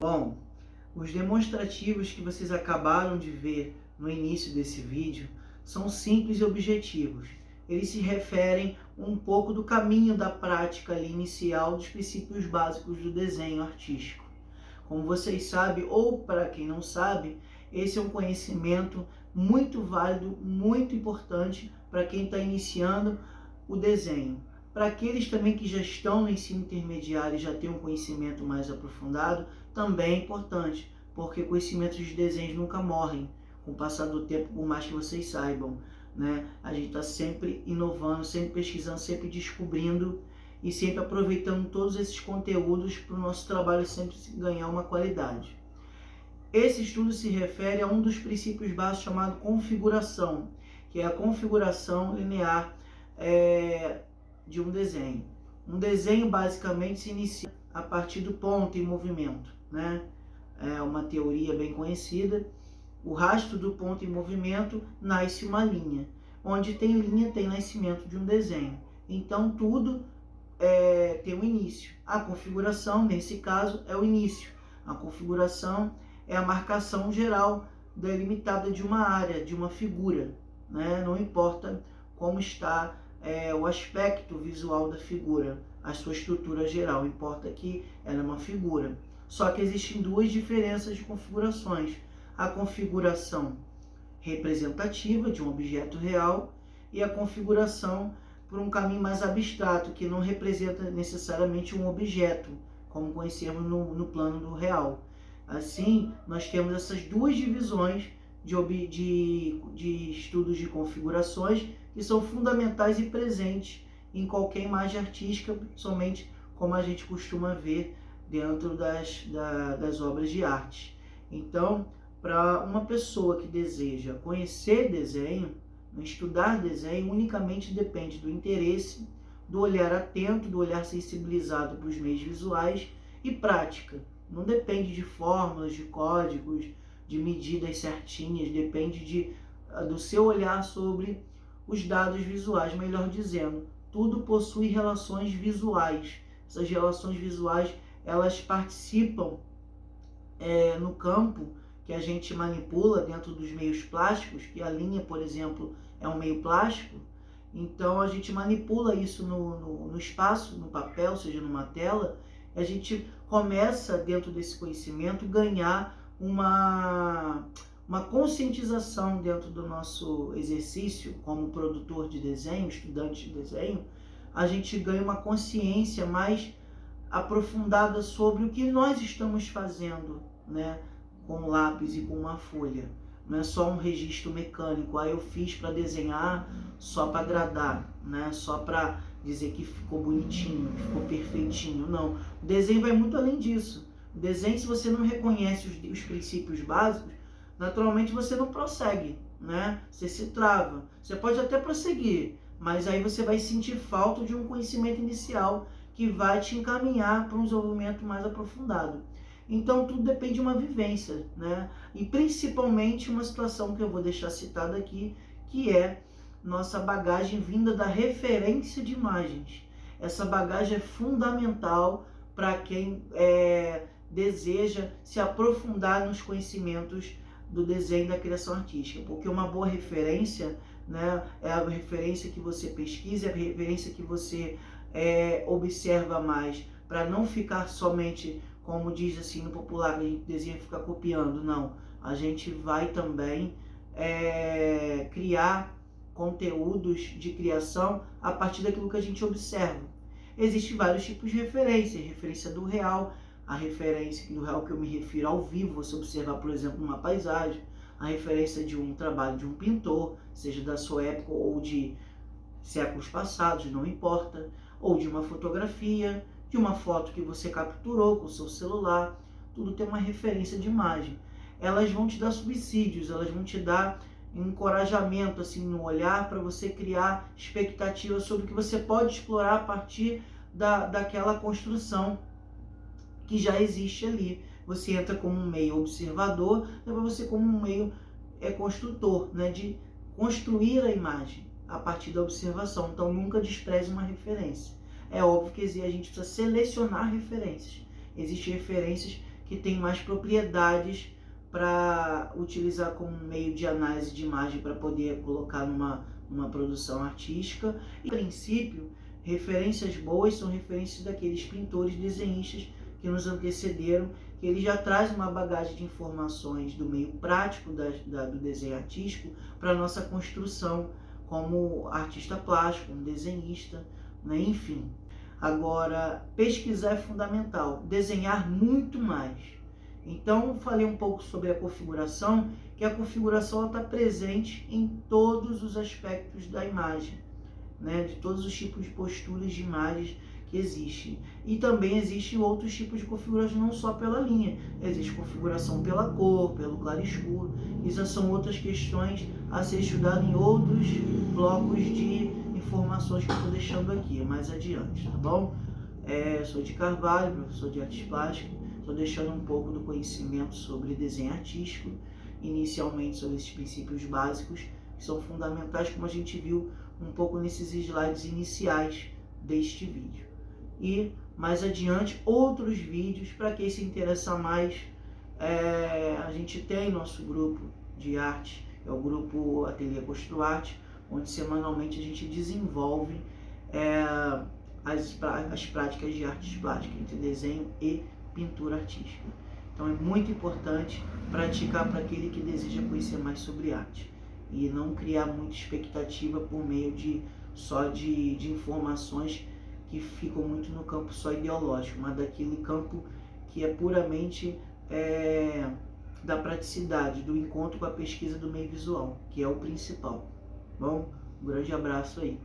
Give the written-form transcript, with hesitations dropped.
Bom, os demonstrativos que vocês acabaram de ver no início desse vídeo são simples e objetivos. Eles se referem um pouco do caminho da prática ali inicial dos princípios básicos do desenho artístico. Como vocês sabem, ou para quem não sabe, esse é um conhecimento muito válido, muito importante para quem está iniciando o desenho. Para aqueles também que já estão no ensino intermediário e já têm um conhecimento mais aprofundado, também é importante, porque conhecimentos de desenhos nunca morrem com o passar do tempo, por mais que vocês saibam, né? A gente está sempre inovando, sempre pesquisando, sempre descobrindo e sempre aproveitando todos esses conteúdos para o nosso trabalho sempre ganhar uma qualidade. Esse estudo se refere a um dos princípios básicos chamado configuração, que é a configuração linear de um desenho. Um desenho basicamente se inicia a partir do ponto em movimento, né? É uma teoria bem conhecida. O rastro do ponto em movimento nasce uma linha. Onde tem linha, tem nascimento de um desenho. Então tudo tem um início. A configuração, nesse caso, é o início. A configuração é a marcação geral delimitada de uma área, de uma figura, né? Não importa como está o aspecto visual da figura, a sua estrutura geral, importa que ela é uma figura. Só que existem duas diferenças de configurações. A configuração representativa de um objeto real e a configuração por um caminho mais abstrato, que não representa necessariamente um objeto, como conhecemos no plano do real. Assim, nós temos essas duas divisões de estudos de configurações que são fundamentais e presentes em qualquer imagem artística, somente como a gente costuma ver dentro das obras de arte. Então, para uma pessoa que deseja conhecer desenho, estudar desenho unicamente depende do interesse, do olhar atento, do olhar sensibilizado para os meios visuais e prática. Não depende de fórmulas, de códigos, de medidas certinhas, depende do seu olhar sobre os dados visuais, melhor dizendo, tudo possui relações visuais. Essas relações visuais, elas participam no campo que a gente manipula dentro dos meios plásticos, que a linha, por exemplo, é um meio plástico. Então a gente manipula isso no espaço, no papel, seja numa tela, e a gente começa, dentro desse conhecimento, ganhar uma conscientização dentro do nosso exercício como produtor de desenho, estudante de desenho. A gente ganha uma consciência mais aprofundada sobre o que nós estamos fazendo, né, com um lápis e com uma folha. Não é só um registro mecânico, eu fiz para desenhar só para agradar, né, só para dizer que ficou bonitinho, que ficou perfeitinho. Não, o desenho vai muito além disso. O desenho, se você não reconhece os princípios básicos, naturalmente você não prossegue, né? Você se trava. Você pode até prosseguir, mas aí você vai sentir falta de um conhecimento inicial que vai te encaminhar para um desenvolvimento mais aprofundado. Então tudo depende de uma vivência, né? E principalmente uma situação que eu vou deixar citada aqui, que é nossa bagagem vinda da referência de imagens. Essa bagagem é fundamental para quem deseja se aprofundar nos conhecimentos do desenho e da criação artística, porque uma boa referência, né, é a referência que você pesquisa, é a referência que você observa mais, para não ficar somente, como diz assim no popular, que a gente desenha e fica copiando. Não, a gente vai também criar conteúdos de criação a partir daquilo que a gente observa. Existem vários tipos de referência do real, a referência do real que eu me refiro ao vivo, você observar, por exemplo, uma paisagem, a referência de um trabalho de um pintor, seja da sua época ou de séculos passados, não importa, ou de uma fotografia, de uma foto que você capturou com o seu celular, tudo tem uma referência de imagem. Elas vão te dar subsídios, elas vão te dar encorajamento assim no olhar para você criar expectativas sobre o que você pode explorar a partir daquela construção que já existe ali. Você entra como um meio observador, depois você como um meio construtor, né, de construir a imagem a partir da observação. Então nunca despreze uma referência. É óbvio que a gente precisa selecionar referências. Existem referências que tem mais propriedades para utilizar como meio de análise de imagem para poder colocar numa produção artística. E, a princípio, referências boas são referências daqueles pintores, desenhistas que nos antecederam, que ele já traz uma bagagem de informações do meio prático do desenho artístico para a nossa construção como artista plástico, um desenhista, né? Enfim. Agora, pesquisar é fundamental, desenhar muito mais. Então, falei um pouco sobre a configuração, que a configuração está presente em todos os aspectos da imagem, né? De todos os tipos de posturas de imagens que existem. E também existem outros tipos de configuração, não só pela linha. Existe configuração pela cor, pelo claro e escuro. Isso são outras questões a ser estudadas em outros blocos de informações que eu estou deixando aqui mais adiante, tá bom? Sou de Carvalho, professor de artes plásticas. Estou deixando um pouco do conhecimento sobre desenho artístico, inicialmente sobre esses princípios básicos, que são fundamentais, como a gente viu um pouco nesses slides iniciais deste vídeo. E mais adiante, outros vídeos, para quem se interessar mais, a gente tem nosso grupo de arte, é o grupo Ateliê Construarte, onde semanalmente a gente desenvolve as práticas de artes plásticas, entre desenho e pintura artística. Então é muito importante praticar para aquele que deseja conhecer mais sobre arte e não criar muita expectativa por meio só de informações que ficam muito no campo só ideológico, mas daquele campo que é puramente da praticidade, do encontro com a pesquisa do meio visual, que é o principal. Bom, um grande abraço aí.